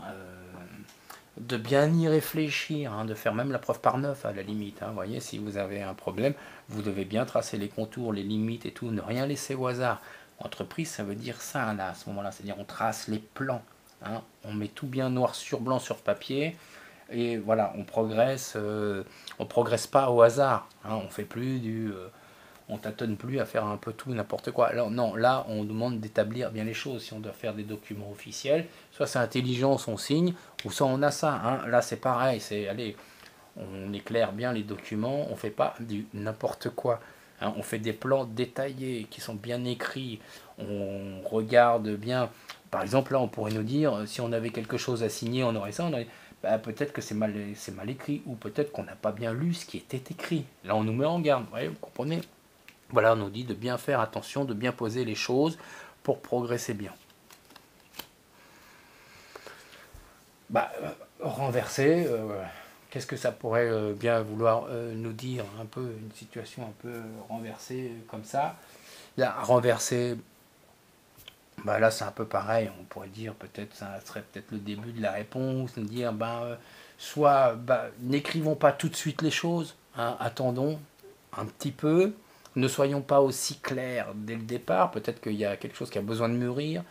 de bien y réfléchir, hein, de faire même la preuve par neuf à la limite. Hein, vous voyez, si vous avez un problème, vous devez bien tracer les contours, les limites et tout, ne rien laisser au hasard. Entreprise, ça veut dire ça là, à ce moment-là, c'est-à-dire on trace les plans, hein, on met tout bien noir sur blanc sur papier, et voilà, on progresse pas au hasard, hein, on fait plus on tâtonne plus à faire un peu tout n'importe quoi. Alors, non, là, on demande d'établir bien les choses. Si on doit faire des documents officiels, soit c'est intelligence, on signe, ou soit on a ça. Hein. Là, c'est pareil. Allez, on éclaire bien les documents, on fait pas du n'importe quoi. Hein. On fait des plans détaillés qui sont bien écrits. On regarde bien. Par exemple, là, on pourrait nous dire, si on avait quelque chose à signer, on aurait ça. Bah, peut-être que c'est mal écrit, ou peut-être qu'on n'a pas bien lu ce qui était écrit. Là, on nous met en garde. Vous comprenez? Voilà, on nous dit de bien faire attention, de bien poser les choses pour progresser bien. Bah, renverser, qu'est-ce que ça pourrait bien vouloir nous dire? Un peu une situation un peu renversée comme ça. Là, renverser, bah là c'est un peu pareil. On pourrait dire peut-être ça serait peut-être le début de la réponse, nous dire soit n'écrivons pas tout de suite les choses, hein, attendons un petit peu. Ne soyons pas aussi clairs dès le départ, peut-être qu'il y a quelque chose qui a besoin de mûrir,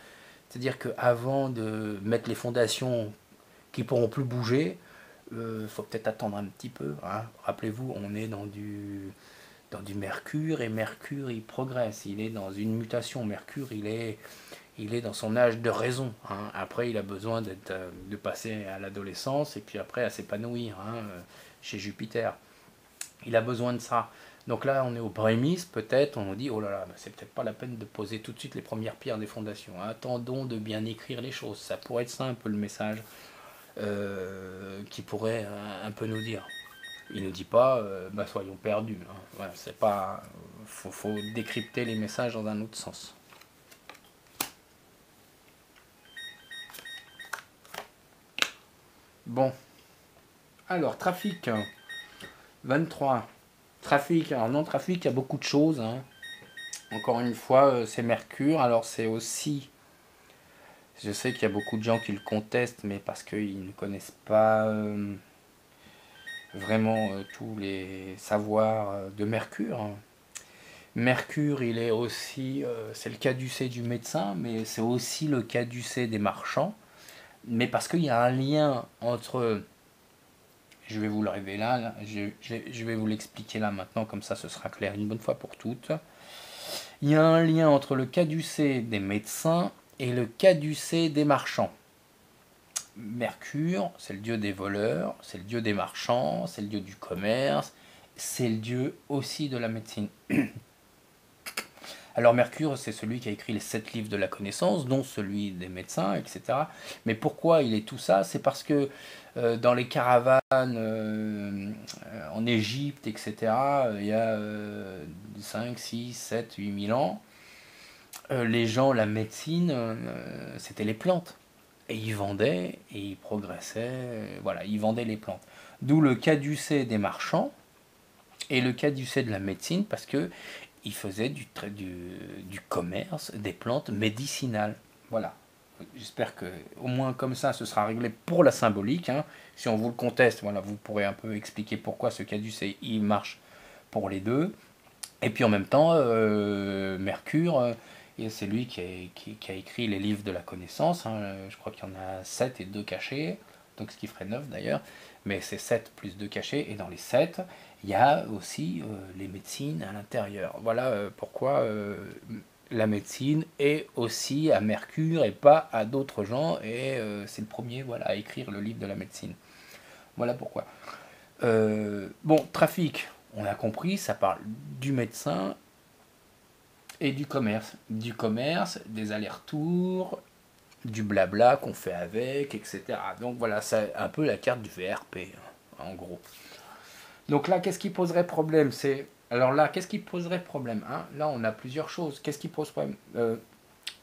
c'est-à-dire qu'avant de mettre les fondations qui ne pourront plus bouger, il faut peut-être attendre un petit peu. Hein. Rappelez-vous, on est dans du Mercure, et Mercure il progresse, il est dans une mutation. Mercure il est dans son âge de raison. Hein. Après il a besoin de passer à l'adolescence et puis après à s'épanouir hein, chez Jupiter. Il a besoin de ça. Donc là, on est aux prémices, peut-être, on nous dit, oh là là, c'est peut-être pas la peine de poser tout de suite les premières pierres des fondations. Attendons de bien écrire les choses. Ça pourrait être ça un peu le message qui pourrait un peu nous dire. Il ne dit pas, bah, soyons perdus. Hein. Voilà, c'est pas, faut décrypter les messages dans un autre sens. Bon, alors trafic 23. Trafic, alors non, trafic, il y a beaucoup de choses. Hein. Encore une fois, c'est Mercure. Alors c'est aussi, je sais qu'il y a beaucoup de gens qui le contestent, mais parce qu'ils ne connaissent pas vraiment tous les savoirs de Mercure. Hein. Mercure, il est aussi, c'est le caducée du médecin, mais c'est aussi le caducée des marchands. Mais parce qu'il y a un lien entre, je vais vous le révéler là, je vais vous l'expliquer là maintenant, comme ça ce sera clair une bonne fois pour toutes. Il y a un lien entre le caducée des médecins et le caducée des marchands. Mercure, c'est le dieu des voleurs, c'est le dieu des marchands, c'est le dieu du commerce, c'est le dieu aussi de la médecine. Alors Mercure, c'est celui qui a écrit les 7 livres de la connaissance, dont celui des médecins, etc. Mais pourquoi il est tout ça? C'est parce que dans les caravanes en Égypte, etc., il y a 5, 6, 7, 8 000 ans, les gens, la médecine, c'était les plantes. Et ils vendaient, et ils progressaient, voilà, ils vendaient les plantes. D'où le caducée des marchands et le caducée de la médecine, parce que ils faisaient du commerce des plantes médicinales. Voilà. J'espère que au moins comme ça, ce sera réglé pour la symbolique. Hein. Si on vous le conteste, voilà, vous pourrez un peu expliquer pourquoi ce caducée il marche pour les deux. Et puis en même temps, Mercure, c'est lui qui a écrit les livres de la connaissance. Hein. Je crois qu'il y en a 7 et 2 cachés, donc ce qui ferait 9 d'ailleurs. Mais c'est 7 plus 2 cachés. Et dans les 7, il y a aussi les médecines à l'intérieur. Voilà pourquoi la médecine est aussi à Mercure et pas à d'autres gens. Et c'est le premier voilà, à écrire le livre de la médecine. Voilà pourquoi. Bon, trafic, on a compris, ça parle du médecin et du commerce. Du commerce, des allers-retours, du blabla qu'on fait avec, etc. Donc voilà, c'est un peu la carte du VRP, hein, en gros. Donc là, qu'est-ce qui poserait problème? Alors là, qu'est-ce qui poserait problème hein? Là, on a plusieurs choses. Qu'est-ce qui pose problème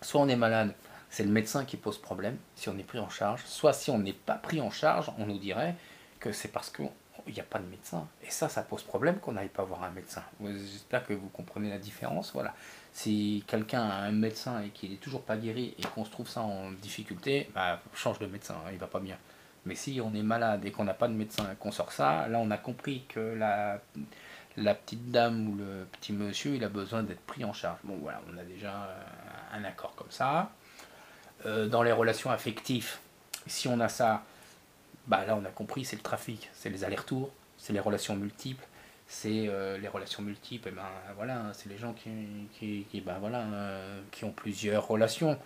Soit on est malade, c'est le médecin qui pose problème, si on est pris en charge. Soit si on n'est pas pris en charge, on nous dirait que c'est parce qu'il n'y a pas de médecin. Et ça pose problème qu'on n'aille pas voir un médecin. J'espère que vous comprenez la différence. Voilà. Si quelqu'un a un médecin et qu'il n'est toujours pas guéri et qu'on se trouve ça en difficulté, bah, change de médecin, hein, il va pas bien. Mais si on est malade et qu'on n'a pas de médecin et qu'on sort ça, là on a compris que la petite dame ou le petit monsieur, il a besoin d'être pris en charge. Bon voilà, on a déjà un accord comme ça. Dans les relations affectives, si on a ça, bah là on a compris, c'est le trafic, c'est les allers-retours, c'est les relations multiples. C'est les relations multiples, et ben voilà, c'est les gens qui ont plusieurs relations.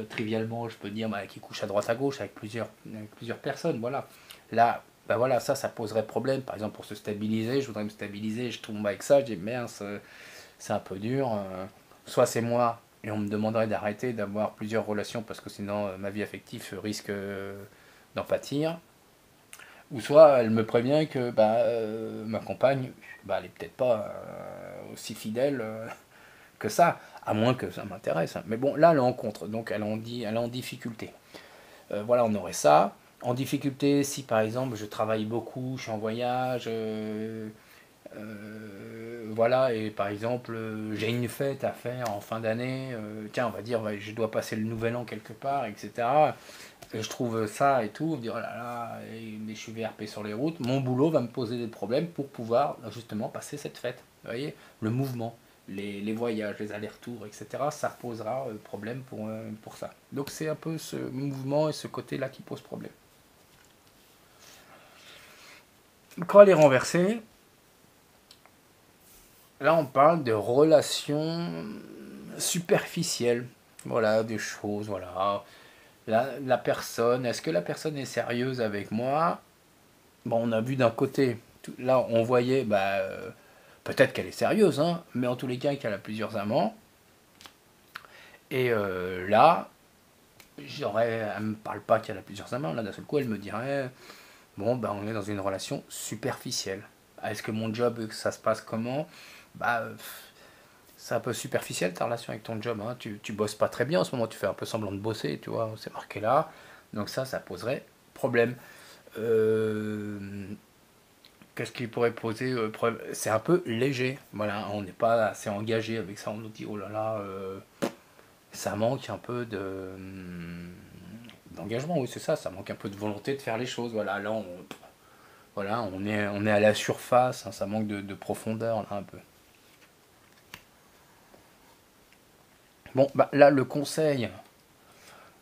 Trivialement, je peux dire bah, qui couchent à droite à gauche avec plusieurs personnes. Voilà. Là, bah voilà, ça poserait problème. Par exemple, pour se stabiliser, je voudrais me stabiliser, je tombe avec ça, je dis merde, c'est un peu dur. Soit c'est moi, et on me demanderait d'arrêter d'avoir plusieurs relations parce que sinon ma vie affective risque d'en pâtir. Ou soit elle me prévient que bah, ma compagne, bah, elle est peut-être pas aussi fidèle que ça, à moins que ça m'intéresse. Mais bon, là, elle est en contre, donc elle est en difficulté. Voilà, on aurait ça. En difficulté, si par exemple je travaille beaucoup, je suis en voyage, voilà, et par exemple j'ai une fête à faire en fin d'année, tiens, on va dire, ouais, je dois passer le nouvel an quelque part, etc. Je trouve ça et tout, on me dit, oh là là, je suis VRP sur les routes, mon boulot va me poser des problèmes pour pouvoir justement passer cette fête. Vous voyez, le mouvement, les voyages, les allers-retours, etc., ça posera problème pour ça. Donc c'est un peu ce mouvement et ce côté-là qui pose problème. Quand elle est renversée, là on parle de relations superficielles. Voilà, des choses, voilà. La personne, est-ce que la personne est sérieuse avec moi? Bon, on a vu d'un côté, là on voyait, bah, peut-être qu'elle est sérieuse, hein, mais en tous les cas qu'elle a plusieurs amants. Et là, elle me parle pas qu'elle a plusieurs amants, là d'un seul coup elle me dirait, Bon, bah, on est dans une relation superficielle. Est-ce que mon job, ça se passe comment? Bah, c'est un peu superficiel ta relation avec ton job, hein. Tu bosses pas très bien en ce moment, tu fais un peu semblant de bosser, tu vois, c'est marqué là. Donc ça poserait problème. Euh, Qu'est-ce qui pourrait poser problème? C'est un peu léger, voilà, on n'est pas assez engagé avec ça, on nous dit, oh là là, ça manque un peu d'engagement, oui c'est ça, ça manque un peu de volonté de faire les choses, voilà, là on est à la surface, hein, ça manque de profondeur là un peu. Bon, bah là le conseil,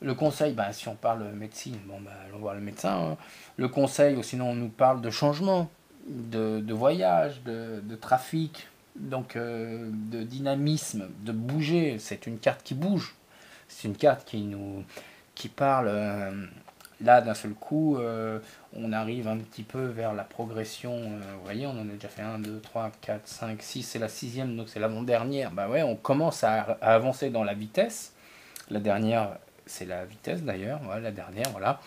bah, si on parle médecine, bon, bah, allons voir le médecin, hein. Le conseil, ou sinon on nous parle de changement, de voyage, de trafic, donc de dynamisme, de bouger. C'est une carte qui bouge. C'est une carte qui parle. Là, d'un seul coup, on arrive un petit peu vers la progression. Vous voyez, on en a déjà fait un 2 3 4 5 6 c'est la sixième, donc c'est l'avant-dernière. Bah ouais, on commence à avancer dans la vitesse. La dernière, c'est la vitesse d'ailleurs, ouais, la dernière, voilà.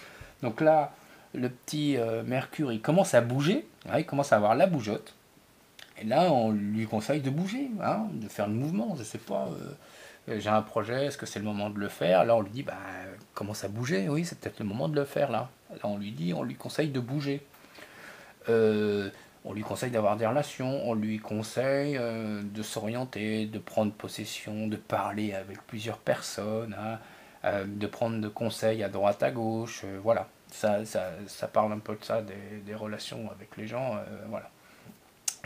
Donc là, le petit Mercure, il commence à bouger, ouais, il commence à avoir la bougeotte. Et là, on lui conseille de bouger, hein, de faire le mouvement. Je sais pas, j'ai un projet, est-ce que c'est le moment de le faire? Là, on lui dit, bah, commence à bouger, oui, c'est peut-être le moment de le faire là. Là, on lui conseille de bouger. Euh, on lui conseille d'avoir des relations, on lui conseille de s'orienter, de prendre possession, de parler avec plusieurs personnes, hein, de prendre de conseils à droite, à gauche, voilà. Ça parle un peu de ça, des relations avec les gens, voilà.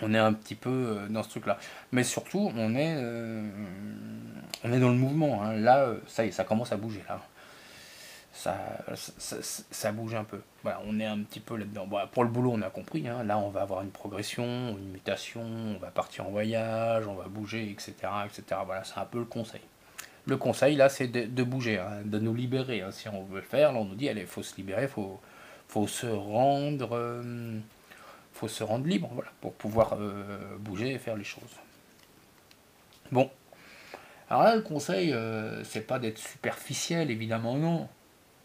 On est un petit peu dans ce truc-là. Mais surtout, on est dans le mouvement, hein. Là, ça y est, ça commence à bouger, là. Ça, ça bouge un peu. Voilà, on est un petit peu là-dedans. Bon, pour le boulot, on a compris, hein. Là, on va avoir une progression, une mutation, on va partir en voyage, on va bouger, etc. etc. Voilà, c'est un peu le conseil. Le conseil, là, c'est de bouger, hein, de nous libérer, hein. Si on veut le faire, là, on nous dit, allez, il faut se libérer, faut se rendre libre, voilà, pour pouvoir bouger et faire les choses. Bon, alors là, le conseil, c'est pas d'être superficiel, évidemment, non.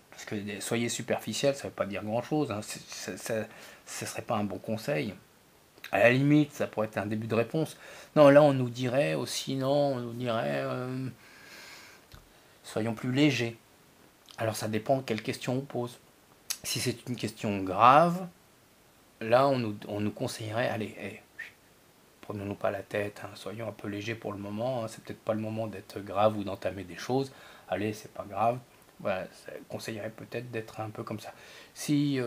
Parce que soyez superficiel, ça veut pas dire grand-chose, hein. Ce serait pas un bon conseil. À la limite, ça pourrait être un début de réponse. Non, là, on nous dirait, aussi, non, on nous dirait, soyons plus légers. Alors, ça dépend de quelle question on pose. Si c'est une question grave, là, on nous conseillerait, allez, hey, prenons-nous pas la tête, hein, soyons un peu légers pour le moment, hein, c'est peut-être pas le moment d'être grave ou d'entamer des choses, allez, c'est pas grave. Voilà, ça conseillerait peut-être d'être un peu comme ça. Si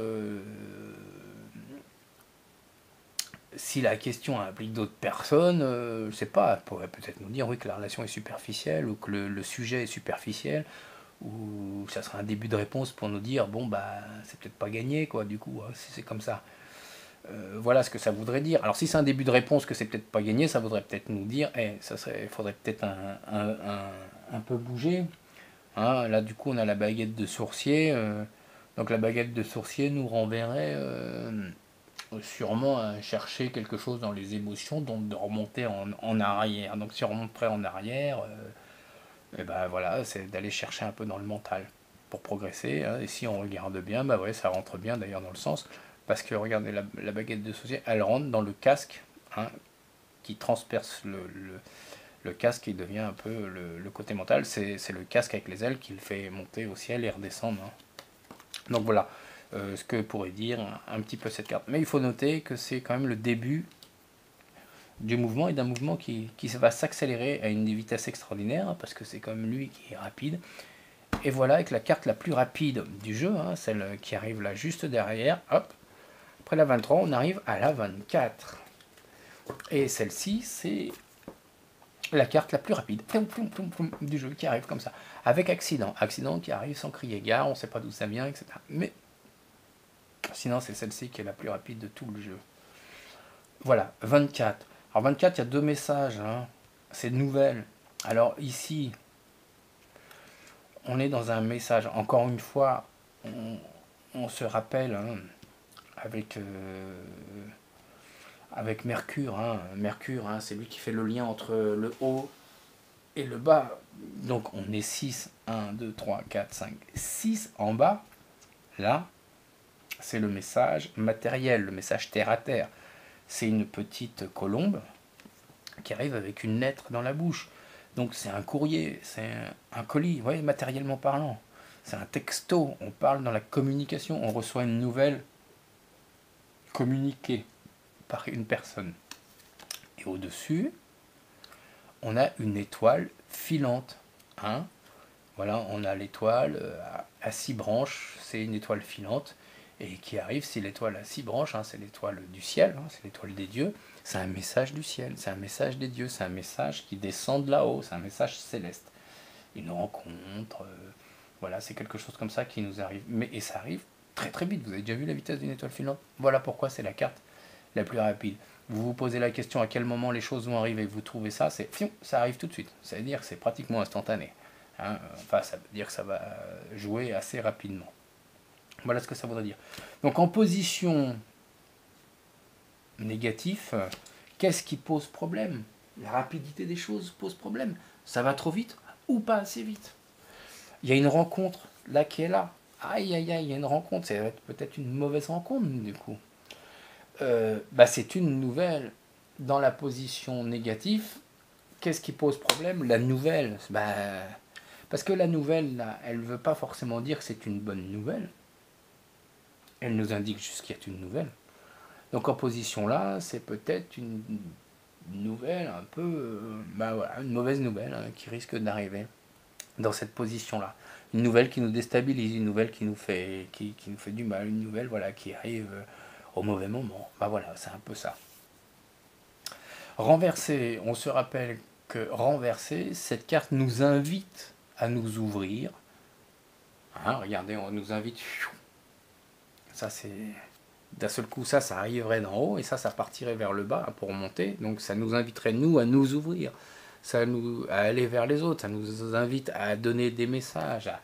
la question implique d'autres personnes, je sais pas, elle pourrait peut-être nous dire oui que la relation est superficielle ou que le sujet est superficiel, ou ça serait un début de réponse pour nous dire bon bah c'est peut-être pas gagné quoi du coup, hein, si c'est comme ça. Voilà ce que ça voudrait dire. Alors si c'est un début de réponse que c'est peut-être pas gagné, ça voudrait peut-être nous dire, il faudrait peut-être un peu bouger. Hein. Là du coup on a la baguette de sourcier, donc la baguette de sourcier nous renverrait sûrement à chercher quelque chose dans les émotions, donc de remonter en arrière. Donc si on remonterait en arrière, et ben voilà, c'est d'aller chercher un peu dans le mental pour progresser, hein. Et si on regarde bien, bah ouais, ça rentre bien d'ailleurs dans le sens, parce que regardez, la baguette de saucier, elle rentre dans le casque, hein, qui transperce le casque qui devient un peu le côté mental. C'est le casque avec les ailes qui le fait monter au ciel et redescendre, hein. Donc voilà ce que pourrait dire un petit peu cette carte. Mais il faut noter que c'est quand même le début du mouvement et d'un mouvement qui va s'accélérer à une vitesse extraordinaire, hein, parce que c'est quand même lui qui est rapide. Et voilà, avec la carte la plus rapide du jeu, hein, celle qui arrive là juste derrière, hop, après la 23, on arrive à la 24. Et celle-ci, c'est la carte la plus rapide du jeu qui arrive comme ça. Avec accident. Accident qui arrive sans crier gare, on ne sait pas d'où ça vient, etc. Mais sinon, c'est celle-ci qui est la plus rapide de tout le jeu. Voilà, 24. Alors 24, il y a deux messages, hein. C'est de nouvelles. Alors ici, on est dans un message. Encore une fois, on se rappelle, hein, avec Mercure. Hein. Mercure, hein, c'est lui qui fait le lien entre le haut et le bas. Donc on est 6, 1, 2, 3, 4, 5, 6 en bas. Là, c'est le message matériel, le message terre à terre. C'est une petite colombe qui arrive avec une lettre dans la bouche. Donc c'est un courrier, c'est un colis, ouais, matériellement parlant. C'est un texto, on parle dans la communication, on reçoit une nouvelle communiquée par une personne. Et au-dessus, on a une étoile filante. Hein, voilà, on a l'étoile à 6 branches, c'est une étoile filante. Et qui arrive, c'est l'étoile à 6 branches, hein, c'est l'étoile du ciel, hein, c'est l'étoile des dieux. C'est un message du ciel, c'est un message des dieux, c'est un message qui descend de là-haut, c'est un message céleste. Une rencontre, voilà, c'est quelque chose comme ça qui nous arrive. Et ça arrive très très vite. Vous avez déjà vu la vitesse d'une étoile filante? Voilà pourquoi c'est la carte la plus rapide. Vous vous posez la question à quel moment les choses vont arriver, vous trouvez ça, ça arrive tout de suite. Ça veut dire que c'est pratiquement instantané. Hein, enfin, ça veut dire que ça va jouer assez rapidement. Voilà ce que ça voudrait dire. Donc en position négative, qu'est-ce qui pose problème? La rapidité des choses pose problème. Ça va trop vite ou pas assez vite? Il y a une rencontre là qui est là. Aïe aïe aïe, il y a une rencontre. Ça va être peut-être une mauvaise rencontre du coup. C'est une nouvelle dans la position négative. Qu'est-ce qui pose problème? La nouvelle. Parce que la nouvelle, là, elle ne veut pas forcément dire que c'est une bonne nouvelle. Elle nous indique juste qu'il y a une nouvelle. Donc en position là, c'est peut-être une nouvelle un peu, une mauvaise nouvelle hein, qui risque d'arriver dans cette position-là. Une nouvelle qui nous déstabilise, une nouvelle qui nous fait, qui nous fait du mal, une nouvelle voilà, qui arrive au mauvais moment. Voilà, c'est un peu ça. Renverser, on se rappelle que renverser, cette carte nous invite à nous ouvrir. Hein, regardez, on nous invite. Ça, c'est. D'un seul coup, ça arriverait d'en haut et ça partirait vers le bas pour monter. Donc ça nous inviterait, nous, à nous ouvrir, à aller vers les autres, ça nous invite à donner des messages, à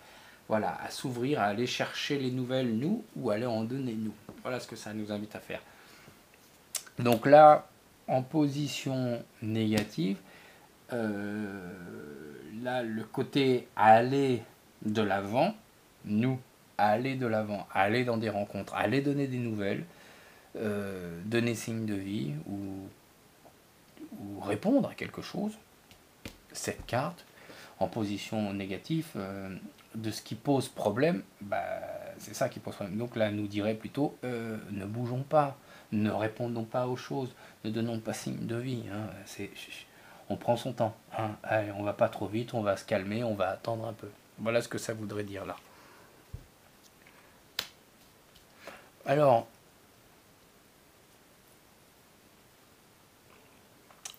s'ouvrir, à aller chercher les nouvelles, nous, ou à aller en donner, nous. Voilà ce que ça nous invite à faire. Donc là, en position négative, là, le côté aller de l'avant, nous, à aller de l'avant, à aller dans des rencontres, à aller donner des nouvelles, donner signe de vie ou répondre à quelque chose, cette carte en position négative de ce qui pose problème, c'est ça qui pose problème. Donc là, nous dirait plutôt ne bougeons pas, ne répondons pas aux choses, ne donnons pas signe de vie. Hein, on prend son temps. Hein, allez, on va pas trop vite, on va se calmer, on va attendre un peu. Voilà ce que ça voudrait dire là. Alors,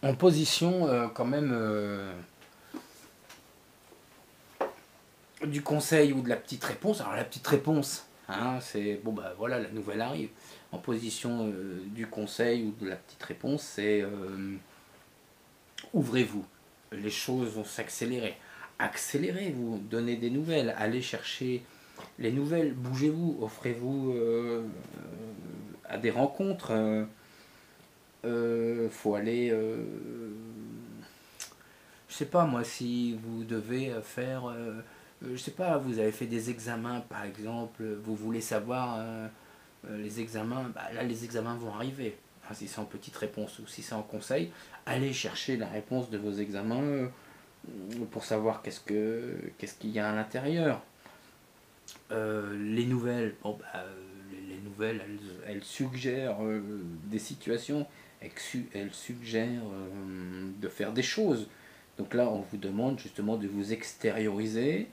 en position quand même du conseil ou de la petite réponse. Alors la petite réponse, hein, c'est voilà, la nouvelle arrive. En position du conseil ou de la petite réponse, c'est ouvrez-vous. Les choses vont s'accélérer. Accélérez-vous, donnez des nouvelles, allez chercher les nouvelles, bougez-vous, offrez-vous à des rencontres. Faut aller je sais pas moi, si vous devez faire je sais pas, vous avez fait des examens par exemple, vous voulez savoir les examens, là les examens vont arriver. Hein, si c'est en petite réponse ou si c'est en conseil, allez chercher la réponse de vos examens pour savoir qu'est-ce qu'il y a à l'intérieur. Les nouvelles, les nouvelles, elles suggèrent des situations, elles suggèrent de faire des choses. Donc là, on vous demande justement de vous extérioriser,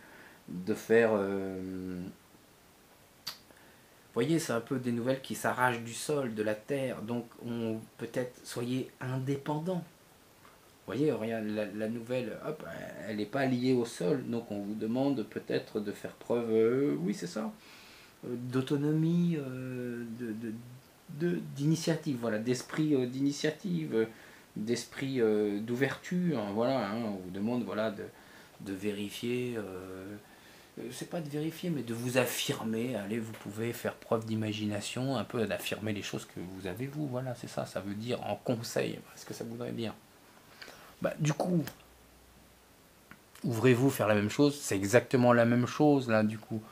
de faire... vous voyez, c'est un peu des nouvelles qui s'arrachent du sol, de la terre. Donc, peut-être soyez indépendant. Vous voyez, regarde, la nouvelle, hop, elle n'est pas liée au sol. Donc, on vous demande peut-être de faire preuve, oui, c'est ça, d'autonomie, d'initiative, voilà, d'esprit d'initiative, d'esprit d'ouverture. Voilà, hein, on vous demande voilà, de vérifier. C'est pas de vérifier, mais de vous affirmer. Allez, vous pouvez faire preuve d'imagination, un peu d'affirmer les choses que vous avez, vous. Voilà, c'est ça, ça veut dire en conseil. Est-ce que ça voudrait dire du coup, ouvrez-vous, faire la même chose. C'est exactement la même chose, là, du coup.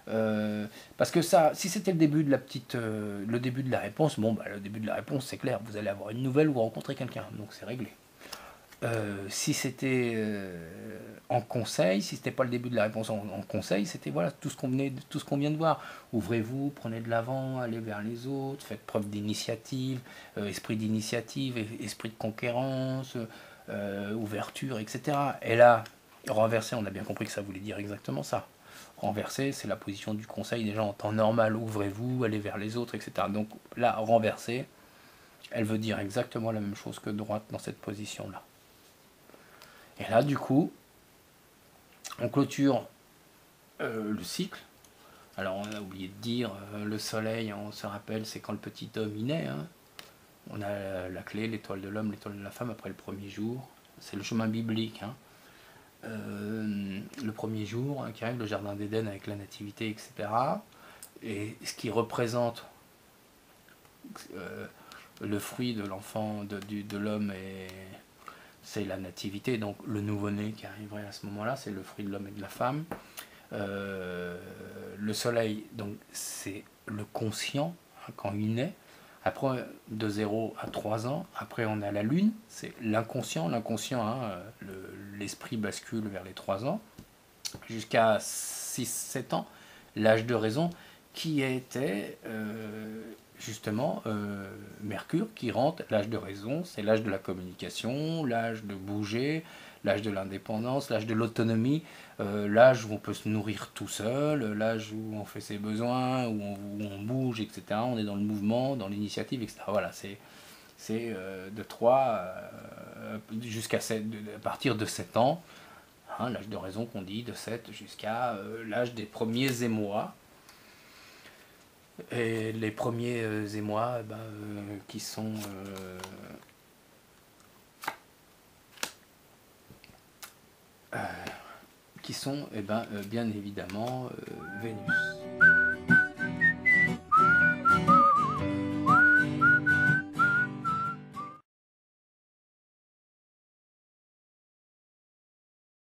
Parce que ça, si c'était le début de le début de la réponse, bon, bah, le début de la réponse, c'est clair, vous allez avoir une nouvelle ou rencontrer quelqu'un, donc c'est réglé. Si c'était en conseil, si c'était pas le début de la réponse en conseil, c'était voilà tout ce qu'on vient de voir. Ouvrez-vous, prenez de l'avant, allez vers les autres, faites preuve d'initiative, esprit d'initiative, esprit de conquérance, ouverture, etc. Et là, renverser, on a bien compris que ça voulait dire exactement ça. Renverser, c'est la position du conseil des gens en temps normal. Ouvrez-vous, allez vers les autres, etc. Donc là, renverser, elle veut dire exactement la même chose que droite dans cette position-là. Et là, du coup, on clôture le cycle. Alors, on a oublié de dire, le soleil, on se rappelle, c'est quand le petit homme y naît. Hein. On a la clé, l'étoile de l'homme, l'étoile de la femme, après le premier jour. C'est le chemin biblique. Hein. Le premier jour, hein, qui arrive, le jardin d'Éden avec la nativité, etc. Et ce qui représente le fruit de l'enfant, de l'homme, c'est la nativité, donc le nouveau-né qui arriverait à ce moment-là, c'est le fruit de l'homme et de la femme. Le soleil, donc c'est le conscient, hein, quand il naît. Après, de 0 à 3 ans, après on a la lune, c'est l'inconscient. L'inconscient, hein, l'esprit bascule vers les 3 ans. Jusqu'à 6-7 ans, l'âge de raison, qui était justement Mercure, qui rentre, l'âge de raison, c'est l'âge de la communication, l'âge de bouger, l'âge de l'indépendance, l'âge de l'autonomie, l'âge où on peut se nourrir tout seul, l'âge où on fait ses besoins, où on bouge, etc. On est dans le mouvement, dans l'initiative, etc. Voilà, c'est de 3 jusqu'à 7, à partir de 7 ans, hein, l'âge de raison qu'on dit, de 7 jusqu'à l'âge des premiers émois. Et les premiers émois qui sont bien évidemment Vénus.